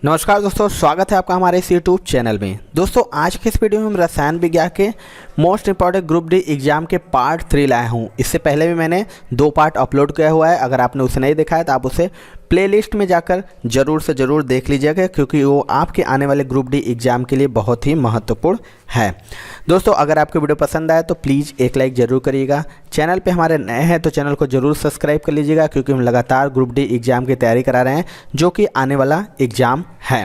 नमस्कार दोस्तों, स्वागत है आपका हमारे इस यूट्यूब चैनल में। दोस्तों आज के इस वीडियो में हम रसायन विज्ञान के most important group D exam के पार्ट 3 लाया हूँ। इससे पहले भी मैंने 2 पार्ट अपलोड किया हुआ है। अगर आपने उसे नहीं देखा है तो आप उसे प्लेलिस्ट में जाकर ज़रूर से ज़रूर देख लीजिएगा, क्योंकि वो आपके आने वाले ग्रुप डी एग्ज़ाम के लिए बहुत ही महत्वपूर्ण है। दोस्तों अगर आपको वीडियो पसंद आए तो प्लीज़ एक लाइक ज़रूर करिएगा। चैनल पे हमारे नए हैं तो चैनल को ज़रूर सब्सक्राइब कर लीजिएगा, क्योंकि हम लगातार ग्रुप डी एग्ज़ाम की तैयारी करा रहे हैं जो कि आने वाला एग्ज़ाम है।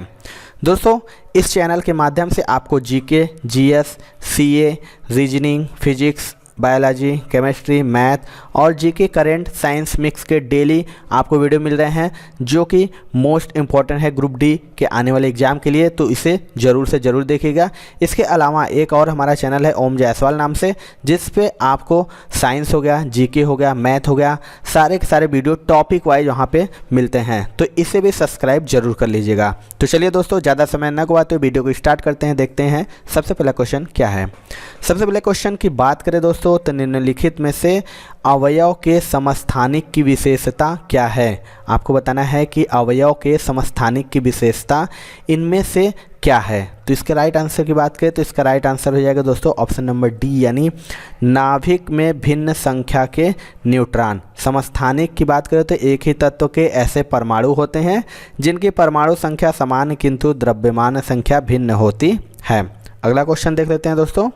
दोस्तों इस चैनल के माध्यम से आपको GK, GS, CA, reasoning, physics, biology, chemistry, math और जीके करेंट साइंस मिक्स के डेली आपको वीडियो मिल रहे हैं, जो कि मोस्ट इम्पॉर्टेंट है ग्रुप डी के आने वाले एग्ज़ाम के लिए। तो इसे ज़रूर से ज़रूर देखिएगा। इसके अलावा एक और हमारा चैनल है ओम जायसवाल नाम से, जिस पे आपको साइंस हो गया, जीके हो गया, मैथ हो गया, सारे के सारे वीडियो टॉपिक वाइज वहाँ पे मिलते हैं। तो इसे भी सब्सक्राइब जरूर कर लीजिएगा। तो चलिए दोस्तों ज़्यादा समय न गवाते हुए वीडियो को स्टार्ट करते हैं। देखते हैं सबसे पहला क्वेश्चन क्या है। सबसे पहले क्वेश्चन की बात करें दोस्तों तो निम्नलिखित में से अवयव के समस्थानिक की विशेषता क्या है। आपको बताना है कि अवयव के समस्थानिक की विशेषता इनमें से क्या है। तो इसके राइट आंसर की बात करें तो इसका राइट आंसर हो जाएगा दोस्तों ऑप्शन नंबर डी, यानी नाभिक में भिन्न संख्या के न्यूट्रॉन। समस्थानिक की बात करें तो एक ही तत्व के ऐसे परमाणु होते हैं जिनकी परमाणु संख्या समान किंतु द्रव्यमान संख्या भिन्न होती है। अगला क्वेश्चन देख लेते हैं दोस्तों।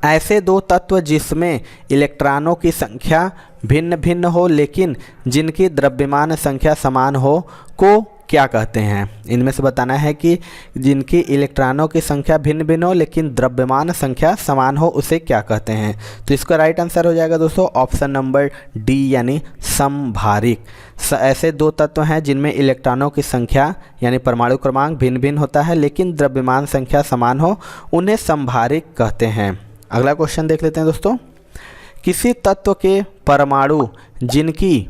ऐसे 2 तत्व जिसमें इलेक्ट्रॉनों की संख्या भिन्न भिन्न हो लेकिन जिनकी द्रव्यमान संख्या समान हो को क्या कहते हैं। इनमें से बताना है कि जिनकी इलेक्ट्रॉनों की संख्या भिन्न भिन्न हो लेकिन द्रव्यमान संख्या समान हो उसे क्या कहते हैं। तो इसका राइट आंसर हो जाएगा दोस्तों ऑप्शन नंबर डी, यानी समभारिक। ऐसे 2 तत्व हैं जिनमें इलेक्ट्रॉनों की संख्या यानी परमाणु क्रमांक भिन्न भिन्न होता है लेकिन द्रव्यमान संख्या समान हो, उन्हें समभारिक कहते हैं। अगला क्वेश्चन देख लेते हैं दोस्तों। किसी तत्व के परमाणु जिनकी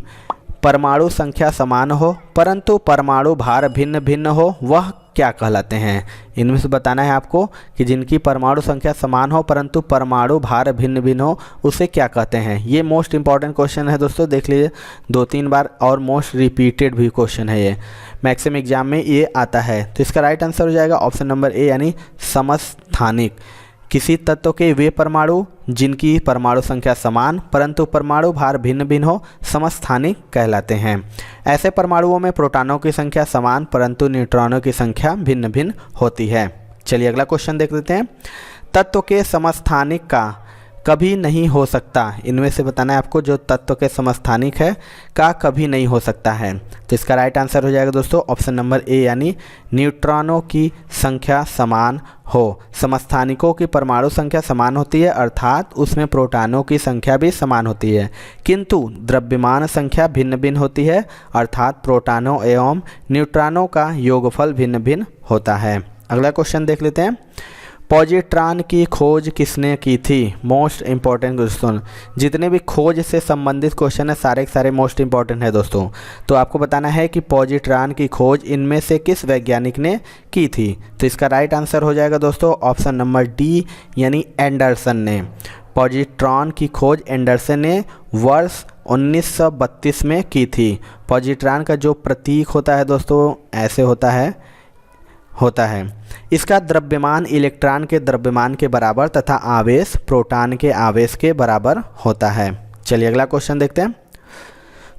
परमाणु संख्या समान हो परंतु परमाणु भार भिन्न भिन्न हो वह क्या कहलाते हैं। इनमें से बताना है आपको कि जिनकी परमाणु संख्या समान हो परंतु परमाणु भार भिन्न भिन्न हो उसे क्या कहते हैं। ये मोस्ट इंपॉर्टेंट क्वेश्चन है दोस्तों, देख लीजिए 2-3 बार, और मोस्ट रिपीटेड भी क्वेश्चन है। ये मैक्सिमम एग्जाम में ये आता है। तो इसका राइट आंसर हो जाएगा ऑप्शन नंबर ए, यानी समस्थानिक। किसी तत्व के वे परमाणु जिनकी परमाणु संख्या समान परंतु परमाणु भार भिन्न भिन्न हो समस्थानिक कहलाते हैं। ऐसे परमाणुओं में प्रोटॉनों की संख्या समान परंतु न्यूट्रॉनों की संख्या भिन्न भिन्न होती है। चलिए अगला क्वेश्चन देख लेते हैं। तत्व के समस्थानिक का कभी नहीं हो सकता। इनमें से बताना है आपको जो तत्व के समस्थानिक है का कभी नहीं हो सकता है। तो इसका राइट आंसर हो जाएगा दोस्तों ऑप्शन नंबर ए, यानी न्यूट्रॉनों की संख्या समान हो। समस्थानिकों की परमाणु संख्या समान होती है, अर्थात उसमें प्रोटॉनों की संख्या भी समान होती है, किंतु द्रव्यमान संख्या भिन्न भिन्न होती है, अर्थात प्रोटॉनों एवं न्यूट्रॉनों का योगफल भिन्न भिन्न होता है। अगला क्वेश्चन देख लेते हैं। पॉजिट्रॉन की खोज किसने की थी। मोस्ट इंपॉर्टेंट क्वेश्चन, जितने भी खोज से संबंधित क्वेश्चन है सारे के सारे मोस्ट इंपॉर्टेंट है दोस्तों। तो आपको बताना है कि पॉजिट्रॉन की खोज इनमें से किस वैज्ञानिक ने की थी। तो इसका राइट आंसर हो जाएगा दोस्तों ऑप्शन नंबर डी, यानी एंडरसन ने। पॉजिट्रॉन की खोज एंडरसन ने वर्ष 1932 में की थी। पॉजिट्रॉन का जो प्रतीक होता है दोस्तों ऐसे होता है। इसका द्रव्यमान इलेक्ट्रॉन के द्रव्यमान के बराबर तथा आवेश प्रोटॉन के आवेश के बराबर होता है। चलिए अगला क्वेश्चन देखते हैं।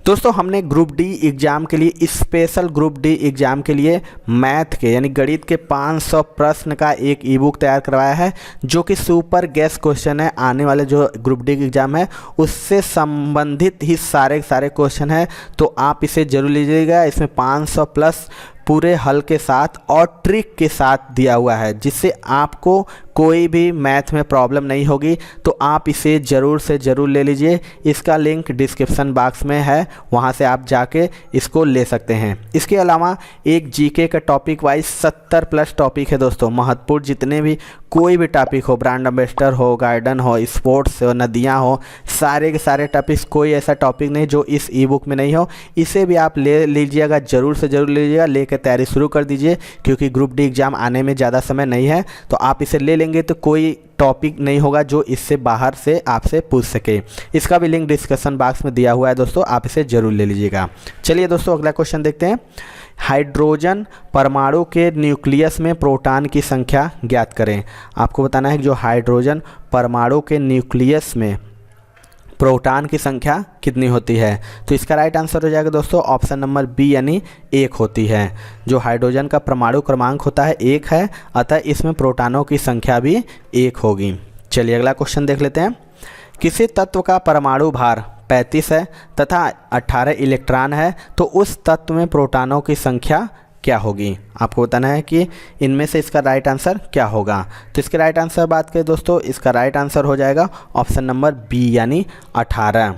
दोस्तों हमने ग्रुप डी एग्ज़ाम के लिए, स्पेशल ग्रुप डी एग्ज़ाम के लिए मैथ के यानी गणित के 500 प्रश्न का एक ई बुक तैयार करवाया है, जो कि सुपर गैस क्वेश्चन है। आने वाले जो ग्रुप डी एग्ज़ाम है उससे संबंधित ही सारे क्वेश्चन है। तो आप इसे जरूर लीजिएगा। इसमें 500 प्लस पूरे हल के साथ और ट्रिक के साथ दिया हुआ है, जिससे आपको कोई भी मैथ में प्रॉब्लम नहीं होगी। तो आप इसे ज़रूर से ज़रूर ले लीजिए। इसका लिंक डिस्क्रिप्शन बॉक्स में है, वहाँ से आप जाके इसको ले सकते हैं। इसके अलावा एक जीके का टॉपिक वाइज 70 प्लस टॉपिक है दोस्तों, महत्वपूर्ण जितने भी कोई भी टॉपिक हो, ब्रांड एम्बेसडर हो, गार्डन हो, स्पोर्ट्स हो, नदियाँ हो, सारे के सारे टॉपिक्स, कोई ऐसा टॉपिक नहीं जो इस ई बुक में नहीं हो। इसे भी आप ले लीजिएगा, ज़रूर से ज़रूर लीजिएगा। लेकर तैयारी शुरू कर दीजिए, क्योंकि ग्रुप डी एग्ज़ाम आने में ज़्यादा समय नहीं है। तो आप इसे ले लेंगे तो कोई टॉपिक नहीं होगा जो इससे बाहर से आपसे पूछ सके। इसका भी लिंक डिस्क्रिप्शन बॉक्स में दिया हुआ है दोस्तों, आप इसे जरूर ले लीजिएगा। चलिए दोस्तों अगला क्वेश्चन देखते हैं। हाइड्रोजन परमाणु के न्यूक्लियस में प्रोटॉन की संख्या ज्ञात करें। आपको बताना है कि जो हाइड्रोजन परमाणु के न्यूक्लियस में प्रोटॉन की संख्या कितनी होती है। तो इसका राइट आंसर हो जाएगा दोस्तों ऑप्शन नंबर बी यानी 1 होती है। जो हाइड्रोजन का परमाणु क्रमांक होता है 1 है, अतः इसमें प्रोटॉनों की संख्या भी 1 होगी। चलिए अगला क्वेश्चन देख लेते हैं। किसी तत्व का परमाणु भार 35 है तथा 18 इलेक्ट्रॉन है, तो उस तत्व में प्रोटॉनों की संख्या क्या होगी। आपको बताना है कि इनमें से इसका राइट आंसर क्या होगा। तो इसके राइट आंसर बात करें दोस्तों, इसका राइट आंसर हो जाएगा ऑप्शन नंबर बी यानी 18।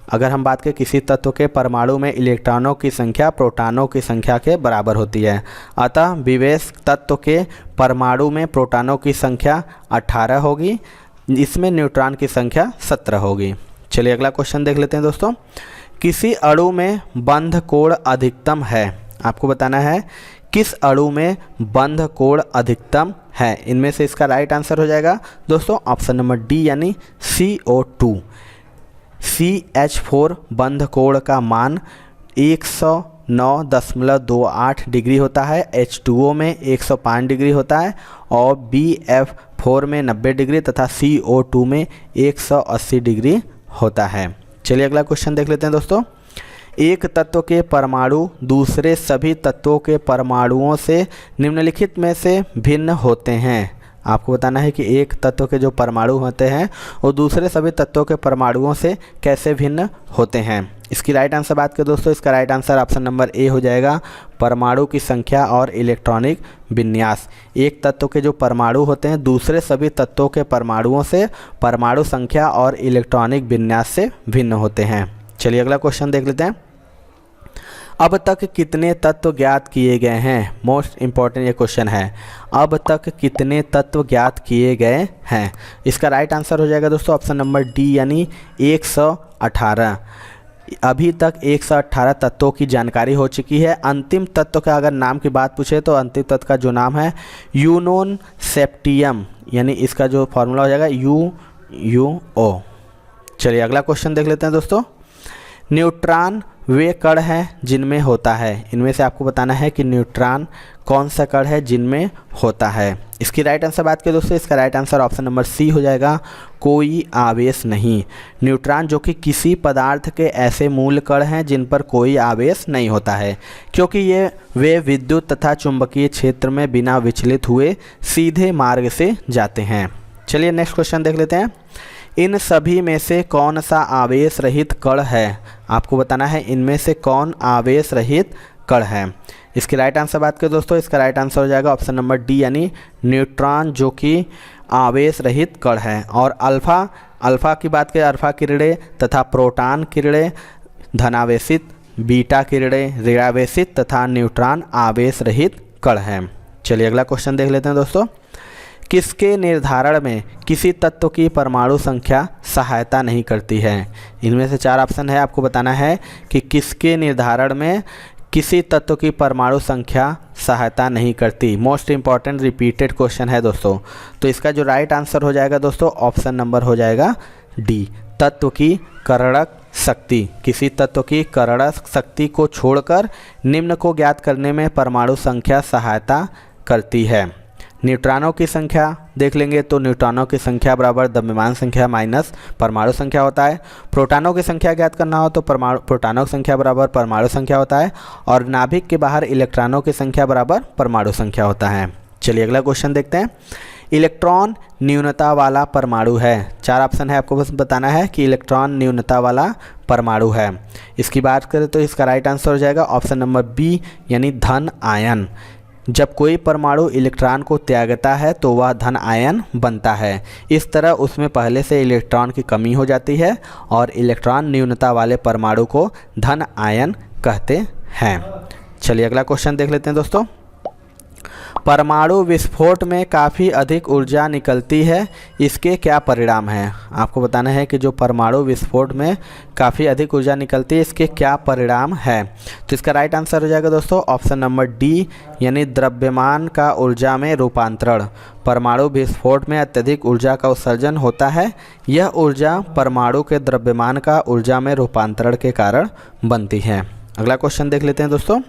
अगर हम बात करें किसी तत्व के परमाणु में इलेक्ट्रॉनों की संख्या प्रोटॉनों की संख्या के बराबर होती है, अतः विशेष तत्व के परमाणु में प्रोटॉनों की संख्या 18 होगी, इसमें न्यूट्रॉन की संख्या 17 होगी। चलिए अगला क्वेश्चन देख लेते हैं दोस्तों। किसी अणु में बंध कोण अधिकतम है। आपको बताना है किस अणु में बंध कोण अधिकतम है। इनमें से इसका राइट आंसर हो जाएगा दोस्तों ऑप्शन नंबर डी यानी CO2। CH4 बंध कोण का मान 109.28 डिग्री होता है, H2O में 105 डिग्री होता है और BF4 में 90 डिग्री तथा CO2 में 180 डिग्री होता है। चलिए अगला क्वेश्चन देख लेते हैं दोस्तों। एक तत्व के परमाणु दूसरे सभी तत्वों के परमाणुओं से निम्नलिखित में से भिन्न होते हैं। आपको बताना है कि एक तत्व के जो परमाणु होते हैं वो दूसरे सभी तत्वों के परमाणुओं से कैसे भिन्न होते हैं। इसकी राइट आंसर बात करें दोस्तों, इसका right answer option number A हो जाएगा परमाणु की संख्या और इलेक्ट्रॉनिक विन्यास। एक तत्व के जो परमाणु होते हैं दूसरे सभी तत्वों के परमाणुओं से परमाणु संख्या और इलेक्ट्रॉनिक विन्यास से भिन्न होते हैं। चलिए अगला क्वेश्चन देख लेते हैं। अब तक कितने तत्व ज्ञात किए गए हैं। मोस्ट इम्पॉर्टेंट ये क्वेश्चन है। अब तक कितने तत्व ज्ञात किए गए हैं। इसका राइट आंसर हो जाएगा दोस्तों ऑप्शन नंबर डी यानी 118। अभी तक 118 तत्वों की जानकारी हो चुकी है। अंतिम तत्व का अगर नाम की बात पूछे तो अंतिम तत्व का जो नाम है यूनोन सेप्टियम, यानी इसका जो फॉर्मूला हो जाएगा UO। चलिए अगला क्वेश्चन देख लेते हैं दोस्तों। न्यूट्रॉन वे कण हैं जिनमें होता है। इनमें से आपको बताना है कि न्यूट्रॉन कौन सा कण है जिनमें होता है। इसकी राइट आंसर बात करें दोस्तों, इसका right answer option number C हो जाएगा कोई आवेश नहीं। न्यूट्रॉन जो कि किसी पदार्थ के ऐसे मूल कण हैं जिन पर कोई आवेश नहीं होता है, क्योंकि वे विद्युत तथा चुंबकीय क्षेत्र में बिना विचलित हुए सीधे मार्ग से जाते हैं। चलिए नेक्स्ट क्वेश्चन देख लेते हैं। इन सभी में से कौन सा आवेश रहित कण है। आपको बताना है इनमें से कौन आवेश रहित कण है। इसकी राइट आंसर बात करें दोस्तों, इसका राइट आंसर हो जाएगा ऑप्शन नंबर डी यानी न्यूट्रॉन जो कि आवेश रहित कण है। और अल्फा की बात करें, अल्फा किरणें तथा प्रोटॉन किरणें धनावेशित, बीटा किरणें ऋणावेशित तथा न्यूट्रॉन आवेश रहित कण हैं। चलिए अगला क्वेश्चन देख लेते हैं दोस्तों। किसके निर्धारण में किसी तत्व की परमाणु संख्या सहायता नहीं करती है। इनमें से 4 ऑप्शन है। आपको बताना है कि किसके निर्धारण में किसी तत्व की परमाणु संख्या सहायता नहीं करती। मोस्ट इंपॉर्टेंट रिपीटेड क्वेश्चन है दोस्तों। तो इसका जो राइट आंसर हो जाएगा दोस्तों ऑप्शन नंबर हो जाएगा डी, तत्व की करणक शक्ति। किसी तत्व की करणक शक्ति को छोड़कर निम्न को ज्ञात करने में परमाणु संख्या सहायता करती है। न्यूट्रॉनों की संख्या देख लेंगे तो न्यूट्रॉनों की संख्या बराबर द्रव्यमान संख्या माइनस परमाणु संख्या होता है। प्रोटॉनों की संख्या ज्ञात करना हो तो प्रोटॉनों की संख्या बराबर परमाणु संख्या होता है। और नाभिक के बाहर इलेक्ट्रॉनों की संख्या बराबर परमाणु संख्या होता है। चलिए अगला क्वेश्चन देखते हैं। इलेक्ट्रॉन न्यूनता वाला परमाणु है। 4 ऑप्शन है, आपको बस बताना है कि इलेक्ट्रॉन न्यूनता वाला परमाणु है। इसकी बात करें तो इसका राइट आंसर हो जाएगा ऑप्शन नंबर बी यानी धन आयन। जब कोई परमाणु इलेक्ट्रॉन को त्यागता है तो वह धन आयन बनता है। इस तरह उसमें पहले से इलेक्ट्रॉन की कमी हो जाती है और इलेक्ट्रॉन न्यूनता वाले परमाणु को धन आयन कहते हैं। चलिए अगला क्वेश्चन देख लेते हैं दोस्तों। परमाणु विस्फोट में काफ़ी अधिक ऊर्जा निकलती है, इसके क्या परिणाम हैं। आपको बताना है कि जो परमाणु विस्फोट में काफ़ी अधिक ऊर्जा निकलती है इसके क्या परिणाम है। तो इसका राइट आंसर हो जाएगा दोस्तों ऑप्शन नंबर डी यानी द्रव्यमान का ऊर्जा में रूपांतरण। परमाणु विस्फोट में अत्यधिक ऊर्जा का उत्सर्जन होता है। यह ऊर्जा परमाणु के द्रव्यमान का ऊर्जा में रूपांतरण के कारण बनती है। अगला क्वेश्चन देख लेते हैं दोस्तों।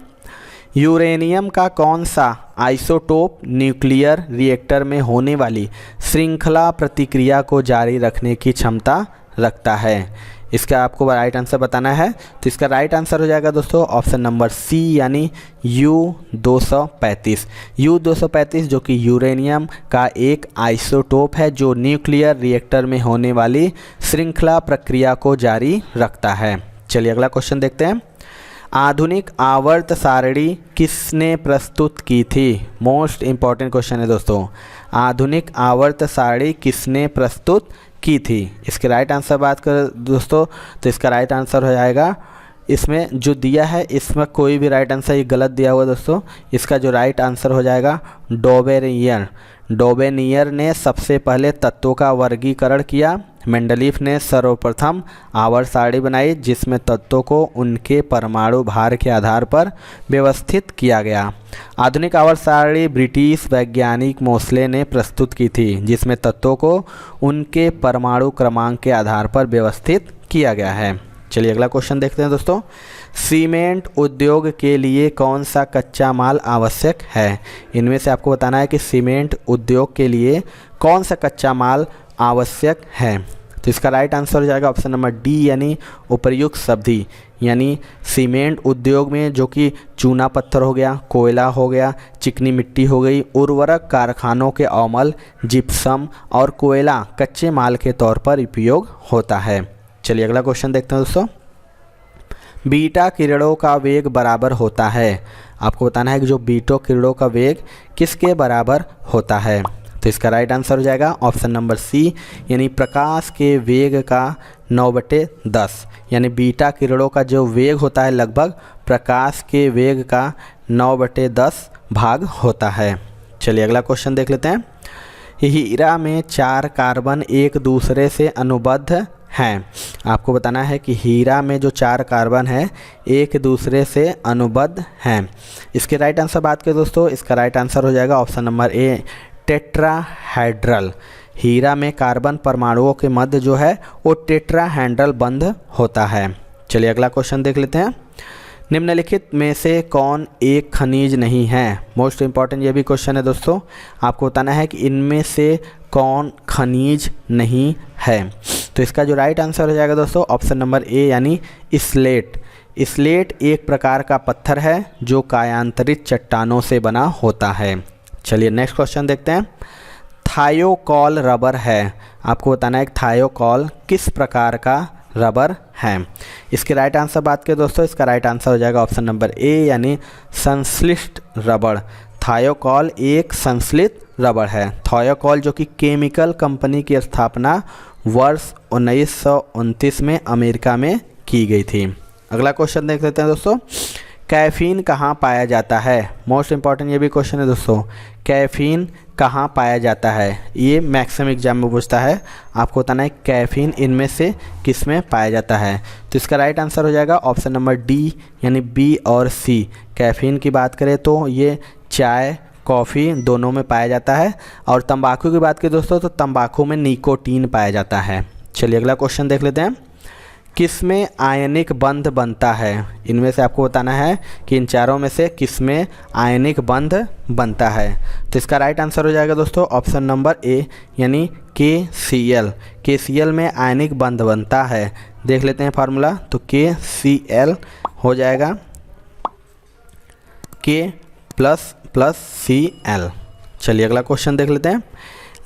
यूरेनियम का कौन सा आइसोटोप न्यूक्लियर रिएक्टर में होने वाली श्रृंखला प्रतिक्रिया को जारी रखने की क्षमता रखता है? इसका आपको राइट आंसर बताना है। तो इसका राइट आंसर हो जाएगा दोस्तों ऑप्शन नंबर सी यानी U-235। U-235 जो कि यूरेनियम का एक आइसोटोप है जो न्यूक्लियर रिएक्टर में होने वाली श्रृंखला प्रक्रिया को जारी रखता है। चलिए अगला क्वेश्चन देखते हैं। आधुनिक आवर्त सारणी किसने प्रस्तुत की थी? मोस्ट इम्पॉर्टेंट क्वेश्चन है दोस्तों। आधुनिक आवर्त सारणी किसने प्रस्तुत की थी? इसके राइट आंसर बात कर दोस्तों तो इसका राइट आंसर हो जाएगा, इसमें जो दिया है इसमें कोई भी राइट आंसर ये गलत दिया हुआ दोस्तों। इसका जो राइट आंसर हो जाएगा डोबेनियर। डोबेनियर ने सबसे पहले तत्वों का वर्गीकरण किया। मेंडलीफ ने सर्वप्रथम आवर्त सारणी बनाई जिसमें तत्वों को उनके परमाणु भार के आधार पर व्यवस्थित किया गया। आधुनिक आवर्त सारणी ब्रिटिश वैज्ञानिक मोसले ने प्रस्तुत की थी जिसमें तत्वों को उनके परमाणु क्रमांक के आधार पर व्यवस्थित किया गया है। चलिए अगला क्वेश्चन देखते हैं दोस्तों। सीमेंट उद्योग के लिए कौन सा कच्चा माल आवश्यक है? इनमें से आपको बताना है कि सीमेंट उद्योग के लिए कौन सा कच्चा माल आवश्यक है। तो इसका राइट आंसर हो जाएगा ऑप्शन नंबर डी यानी उपर्युक्त सब्जी। यानी सीमेंट उद्योग में जो कि चूना पत्थर हो गया, कोयला हो गया, चिकनी मिट्टी हो गई, उर्वरक कारखानों के अमल, जिप्सम और कोयला कच्चे माल के तौर पर उपयोग होता है। चलिए अगला क्वेश्चन देखते हैं दोस्तों। बीटा किरणों का वेग बराबर होता है। आपको बताना है कि जो बीटा किरणों का वेग किसके बराबर होता है। तो इसका राइट आंसर हो जाएगा ऑप्शन नंबर सी यानी प्रकाश के वेग का 9/10। यानी बीटा किरणों का जो वेग होता है लगभग प्रकाश के वेग का 9/10 भाग होता है। चलिए अगला क्वेश्चन देख लेते हैं। हीरा में 4 कार्बन एक दूसरे से अनुबद्ध हैं। आपको बताना है कि हीरा में जो 4 कार्बन है एक दूसरे से अनुबद्ध हैं। इसके राइट आंसर बात करें दोस्तों, इसका राइट आंसर हो जाएगा ऑप्शन नंबर ए टेट्राहेड्रल। हीरा में कार्बन परमाणुओं के मध्य जो है वो टेट्राहेड्रल बंध होता है। चलिए अगला क्वेश्चन देख लेते हैं। निम्नलिखित में से कौन एक खनिज नहीं है? मोस्ट इम्पॉर्टेंट ये भी क्वेश्चन है दोस्तों। आपको बताना है कि इनमें से कौन खनिज नहीं है। तो इसका जो राइट आंसर हो जाएगा दोस्तों ऑप्शन नंबर ए यानी स्लेट। स्लेट एक प्रकार का पत्थर है जो कायांतरित चट्टानों से बना होता है। चलिए नेक्स्ट क्वेश्चन देखते हैं। थायोकॉल रबर है। आपको बताना है कि थायोकॉल किस प्रकार का रबर है। इसके राइट आंसर बात करें दोस्तों, इसका राइट आंसर हो जाएगा ऑप्शन नंबर ए यानी संश्लिष्ट रबर। थायोकॉल एक संश्लिष्ट रबर है। थायोकॉल जो कि केमिकल कंपनी की स्थापना वर्ष 1929 में अमेरिका में की गई थी। अगला क्वेश्चन देख लेते हैं दोस्तों। कैफीन कहाँ पाया जाता है? मोस्ट इंपॉर्टेंट ये भी क्वेश्चन है दोस्तों। कैफीन कहाँ पाया जाता है? ये मैक्सिमम एग्जाम में पूछता है। आपको बताना है कैफीन इनमें से किस में पाया जाता है। तो इसका राइट आंसर हो जाएगा ऑप्शन नंबर डी यानी बी और सी। कैफीन की बात करें तो ये चाय कॉफ़ी दोनों में पाया जाता है। और तंबाकू की बात करें दोस्तों तो तंबाकू में निकोटीन पाया जाता है। चलिए अगला क्वेश्चन देख लेते हैं। किसमें आयनिक बंध बनता है? इनमें से आपको बताना है कि इन चारों में से किसमें आयनिक बंध बनता है। तो इसका राइट आंसर हो जाएगा दोस्तों ऑप्शन नंबर ए यानी KCl। KCl में आयनिक बंध बनता है। देख लेते हैं फार्मूला। तो KCl हो जाएगा K++Cl। चलिए अगला क्वेश्चन देख लेते हैं।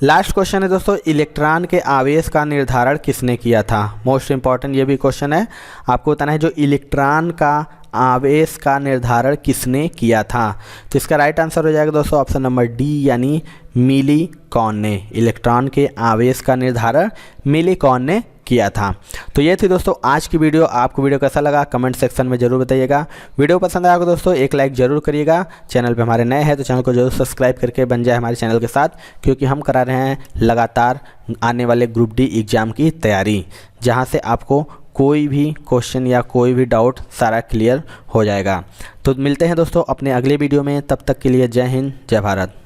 लास्ट क्वेश्चन है दोस्तों। इलेक्ट्रॉन के आवेश का निर्धारण किसने किया था? मोस्ट इंपॉर्टेंट ये भी क्वेश्चन है। आपको बताना है जो इलेक्ट्रॉन का आवेश का निर्धारण किसने किया था। तो इसका राइट आंसर हो जाएगा दोस्तों ऑप्शन नंबर डी यानी मिलीकॉन ने। इलेक्ट्रॉन के आवेश का निर्धारण मिलीकॉन ने किया था। तो ये थी दोस्तों आज की वीडियो। आपको वीडियो कैसा लगा कमेंट सेक्शन में जरूर बताइएगा। वीडियो पसंद आया हो दोस्तों एक लाइक जरूर करिएगा। चैनल पे हमारे नए हैं तो चैनल को जरूर सब्सक्राइब करके बन जाए हमारे चैनल के साथ, क्योंकि हम करा रहे हैं लगातार आने वाले ग्रुप डी एग्ज़ाम की तैयारी, जहाँ से आपको कोई भी क्वेश्चन या कोई भी डाउट सारा क्लियर हो जाएगा। तो मिलते हैं दोस्तों अपने अगले वीडियो में। तब तक के लिए जय हिंद जय भारत।